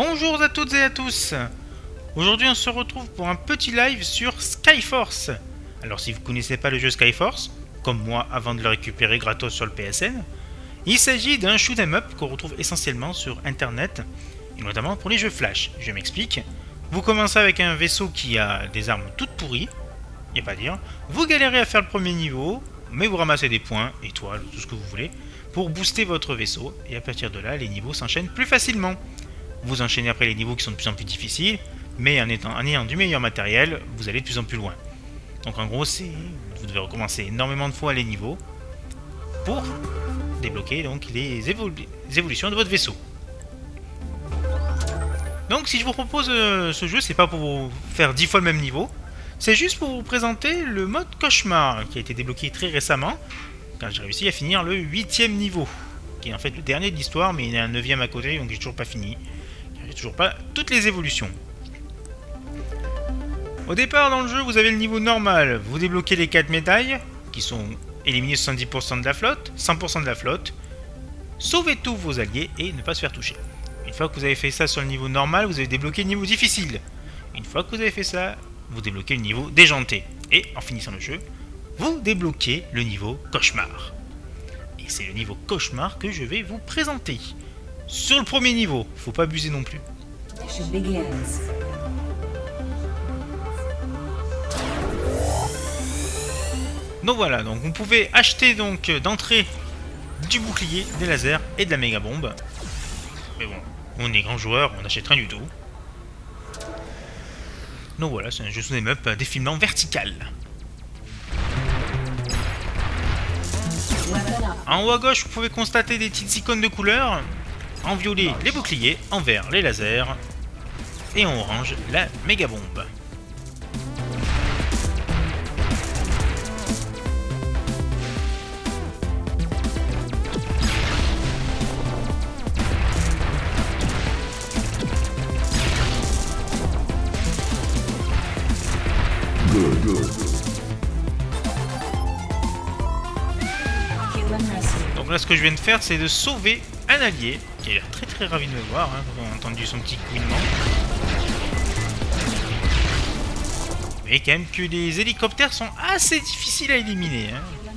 Bonjour à toutes et à tous. Aujourd'hui on se retrouve pour un petit live sur Skyforce. Alors si vous ne connaissez pas le jeu Skyforce, comme moi avant de le récupérer gratos sur le PSN, il s'agit d'un shoot 'em up qu'on retrouve essentiellement sur internet, et notamment pour les jeux flash. Je m'explique. Vous commencez avec un vaisseau qui a des armes toutes pourries, y a pas à dire. Vous galérez à faire le premier niveau, mais vous ramassez des points, étoiles, tout ce que vous voulez, pour booster votre vaisseau, et à partir de là les niveaux s'enchaînent plus facilement. Vous enchaînez après les niveaux qui sont de plus en plus difficiles, mais en ayant du meilleur matériel, vous allez de plus en plus loin. Donc en gros, vous devez recommencer énormément de fois les niveaux pour débloquer donc les évolutions de votre vaisseau. Donc si je vous propose ce jeu, c'est pas pour vous faire 10 fois le même niveau, c'est juste pour vous présenter le mode cauchemar qui a été débloqué très récemment, car j'ai réussi à finir le 8ème niveau, qui est en fait le dernier de l'histoire, mais il y a un 9ème à côté, donc j'ai toujours pas fini. J'ai toujours pas toutes les évolutions. Au départ dans le jeu, vous avez le niveau normal. Vous débloquez les 4 médailles, qui sont éliminer 70% de la flotte, 100% de la flotte, sauver tous vos alliés et ne pas se faire toucher. Une fois que vous avez fait ça sur le niveau normal, vous avez débloqué le niveau difficile. Une fois que vous avez fait ça, vous débloquez le niveau déjanté. Et en finissant le jeu, vous débloquez le niveau cauchemar. Et c'est le niveau cauchemar que je vais vous présenter. Sur le premier niveau, faut pas abuser non plus. Donc voilà, donc vous pouvez acheter donc d'entrée du bouclier, des lasers et de la méga bombe. Mais bon, on est grand joueur, on n'achète rien du tout. Donc voilà, c'est un jeu shoot'em up défilement vertical. En haut à gauche, vous pouvez constater des petites icônes de couleurs. En violet, les boucliers, en vert, les lasers, et en orange, la méga bombe. Donc là, ce que je viens de faire, c'est de sauver un allié qui a l'air très ravi de me voir. Vous avez entendu son petit couinement. Mais quand même que les hélicoptères sont assez difficiles à éliminer.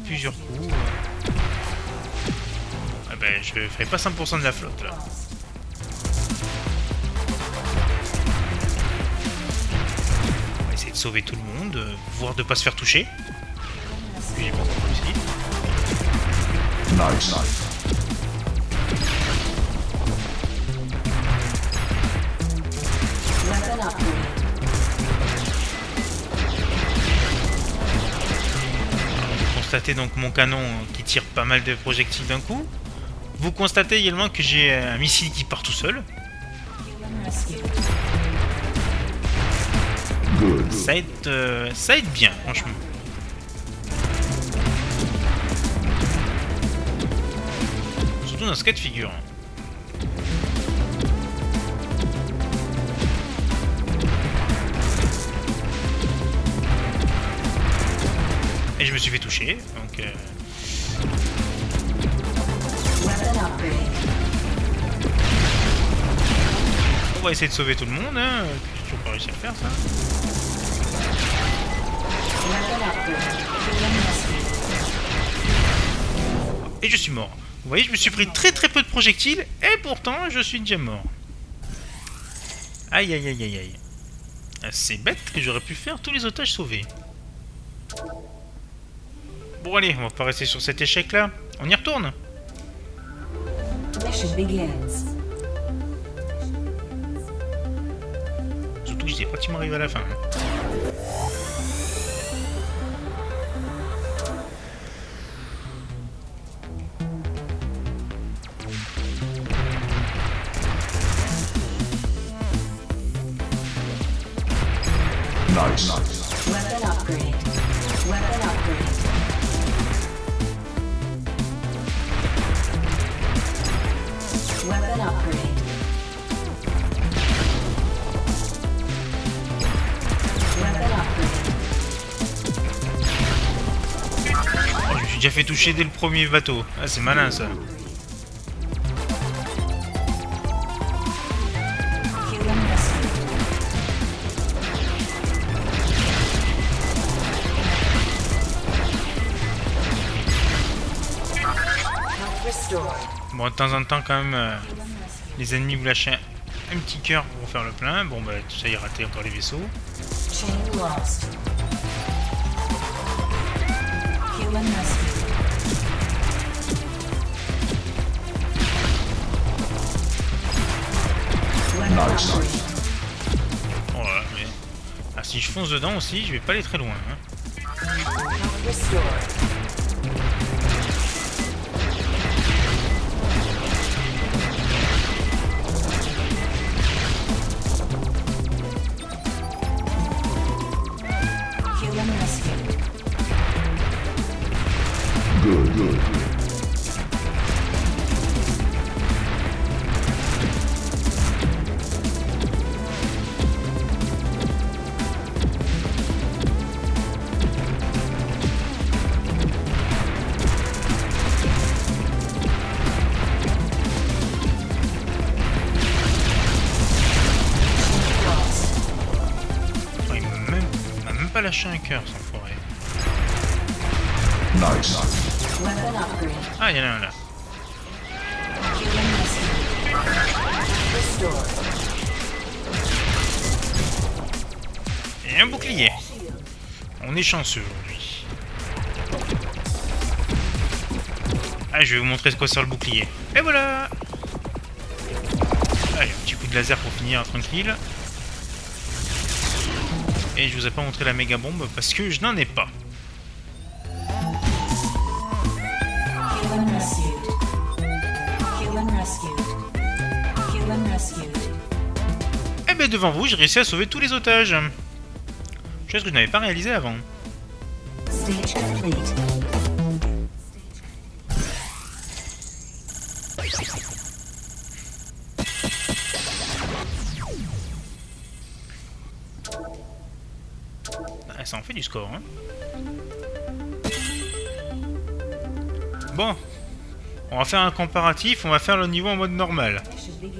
Plusieurs coups. Ah ben, je ferai pas 100% de la flotte là. On va essayer de sauver tout le monde, voire de pas se faire toucher. Puis j'ai pas encore réussi. Nice. Vous constatez donc mon canon qui tire pas mal de projectiles d'un coup. Vous constatez également que j'ai un missile qui part tout seul. Ça aide bien, franchement. Surtout dans ce cas de figure. Et je me suis fait toucher, donc on va essayer de sauver tout le monde, hein. J'ai toujours pas réussi à le faire ça. Et je suis mort. Vous voyez, je me suis pris très peu de projectiles, et pourtant je suis déjà mort. Aïe. C'est bête que j'aurais pu faire tous les otages sauvés. Bon allez, on va pas rester sur cet échec là. On y retourne. Surtout que j'étais pratiquement arrivé à la fin. Nice. Weapon upgrade. Weapon upgrade. Weapon upgrade. Weapon upgrade. Oh, je me suis déjà fait toucher dès le premier bateau. Ah, c'est malin ça. Bon, de temps en temps, quand même, les ennemis vous lâchez un petit cœur pour faire le plein. Bon, bah, ça y est, raté encore les vaisseaux. Chain lost. Human rescue. Weapon Nice. upgrade. Oh là là, mais... Ah, si je fonce dedans aussi, je vais pas aller très loin. Hein. Health restored. Human rescue. Good. Lost. Oh, il m'a même pas lâché un cœur, sans forêt. Nice. Weapon upgrade. Ah, il y en a un là. Human rescue. Restored. Et un bouclier. On est chanceux aujourd'hui. Ah, je vais vous montrer ce qu'on sort le bouclier. Et voilà. Allez, un petit coup de laser pour finir tranquille. Et je vous ai pas montré la méga bombe parce que je n'en ai pas. Human rescued. Human rescued. Human rescued. Et ben devant vous, j'ai réussi à sauver tous les otages. Chose que je n'avais pas réalisé avant. Stage complete. Ah, ça en fait du score, hein. Bon, on va faire un comparatif, on va faire le niveau en mode normal. Pour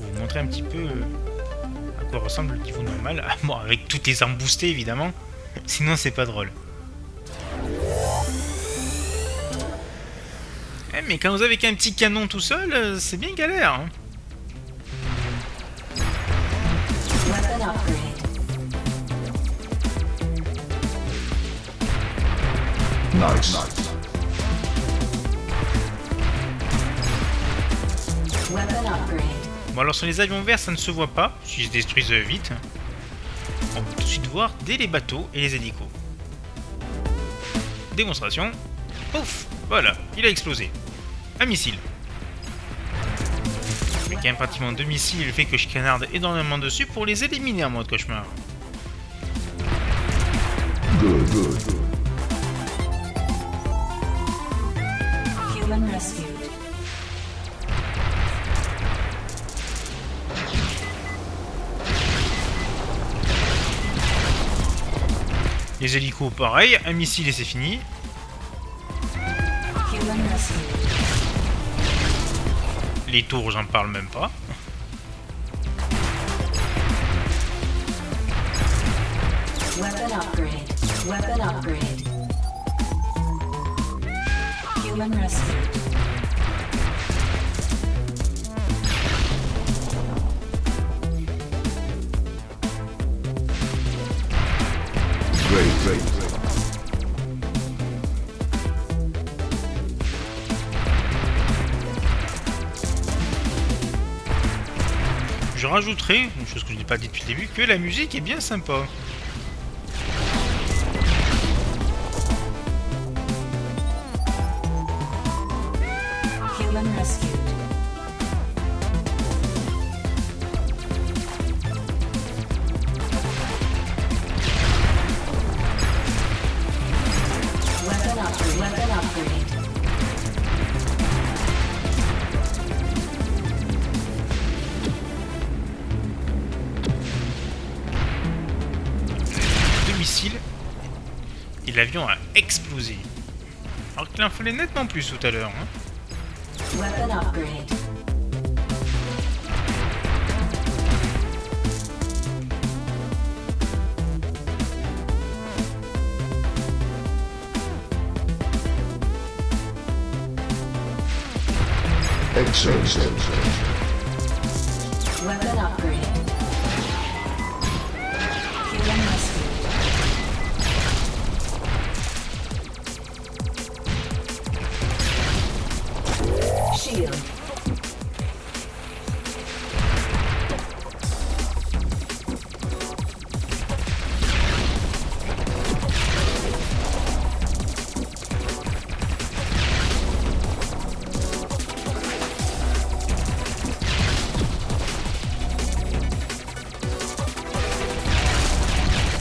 vous montrer un petit peu à quoi ressemble le niveau normal. Ah, bon, avec toutes les armes boostées évidemment, sinon c'est pas drôle. Eh, mais quand vous avez qu'un petit canon tout seul, c'est bien galère, hein. Weapon upgrade. Nice. Weapon upgrade. Bon, alors sur les avions verts, ça ne se voit pas, s'ils se détruisent vite. On peut tout de suite voir dès les bateaux et les hélicos. Démonstration. Pouf, voilà, il a explosé. Un missile. Mais quand même pratiquement deux missiles, le fait que je canarde énormément dessus pour les éliminer en mode cauchemar. Good. Human rescued. Les hélicos, pareil, un missile et c'est fini. Human rescued. Les tours, j'en parle même pas. Weapon upgrade. Weapon upgrade. Human rescued. Great. Je rajouterai, une chose que je n'ai pas dit depuis le début, que la musique est bien sympa. Human rescued. Weapon upgrade. Weapon upgrade. Deux missiles et l'avion a explosé. Alors qu'il en fallait nettement plus tout à l'heure. Hein. Weapon upgrade. Excellent. Weapon upgrade. Human rescued. Shield.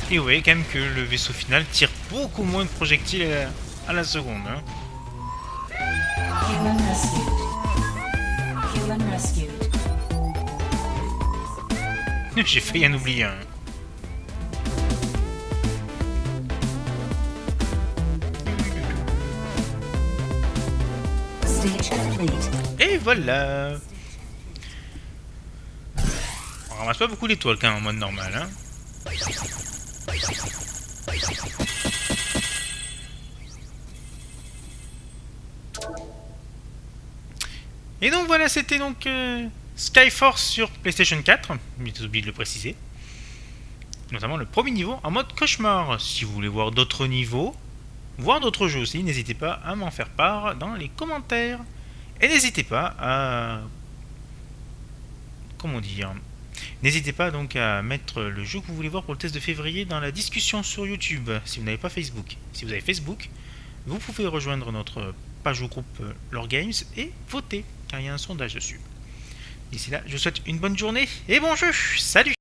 Et ouais, quand même que le vaisseau final tire beaucoup moins de projectiles à la seconde. Hein. Human rescued. Human rescued. J'ai failli en oublier un. Stage complete. Et voilà. On ramasse pas beaucoup d'étoiles quand même en mode normal. Hein. Et donc voilà, c'était donc Skyforce sur PlayStation 4, j'ai oublié de le préciser. Notamment le premier niveau en mode cauchemar. Si vous voulez voir d'autres niveaux, voir d'autres jeux aussi, n'hésitez pas à m'en faire part dans les commentaires. Et n'hésitez pas à... Comment dire ? N'hésitez pas donc à mettre le jeu que vous voulez voir pour le test de février dans la discussion sur YouTube, si vous n'avez pas Facebook. Si vous avez Facebook, vous pouvez rejoindre notre page ou groupe Lore Games et voter, car il y a un sondage dessus. D'ici là, je vous souhaite une bonne journée et bon jeu. Salut!